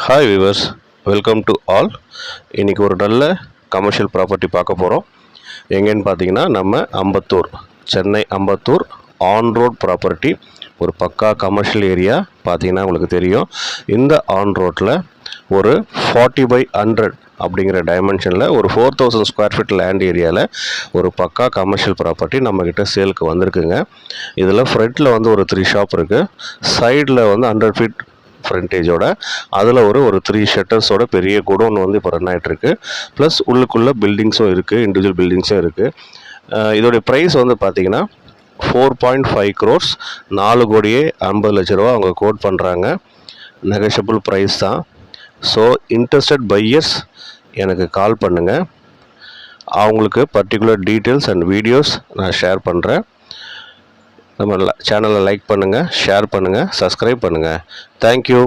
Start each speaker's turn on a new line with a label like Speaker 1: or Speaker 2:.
Speaker 1: Hi viewers, welcome to all. இன்றைக்கி ஒரு நல்ல கமர்ஷியல் ப்ராப்பர்ட்டி பார்க்க போகிறோம். எங்கேன்னு பார்த்தீங்கன்னா நம்ம Ambattur, Chennai Ambattur on road property. ஒரு பக்கா கமர்ஷியல் ஏரியா பார்த்தீங்கன்னா உங்களுக்கு தெரியும். இந்த ஆன் ரோட்டில் ஒரு 40/100 அப்படிங்கிற டைமென்ஷனில் ஒரு 4000 ஸ்கொயர் ஃபீட் லேண்ட் ஏரியாவில் ஒரு பக்கா கமர்ஷியல் ப்ராப்பர்ட்டி நம்மக்கிட்ட சேலுக்கு வந்திருக்குங்க. இதில் ஃப்ரண்ட்டில் வந்து ஒரு 3 ஷாப் இருக்குது. சைடில் வந்து 100 ஃபீட் ஃப்ரண்டேஜோட அதில் ஒரு 3 ஷட்டர்ஸோட பெரிய குடோன் வந்து இப்போ ரன் ஆகிட்டுருக்கு. ப்ளஸ் உள்ளுக்குள்ளே பில்டிங்ஸும் இருக்குது, இண்டிவிஜுவல் பில்டிங்ஸும் இருக்குது. இதோடைய ப்ரைஸ் வந்து பார்த்திங்கன்னா 4.5 crores, 4,50,00,000 ரூபா அவங்க கோட் பண்ணுறாங்க. நெகஷியபிள் ப்ரைஸ் தான். ஸோ இன்ட்ரெஸ்டட் பையர்ஸ் எனக்கு கால் பண்ணுங்கள். அவங்களுக்கு பர்டிகுலர் டீட்டெயில்ஸ் அண்ட் வீடியோஸ் நான் ஷேர் பண்ணுறேன். நம்ம சேனலை லைக் பண்ணுங்கள், ஷேர் பண்ணுங்கள், சப்ஸ்கிரைப் பண்ணுங்கள். தேங்க்யூ.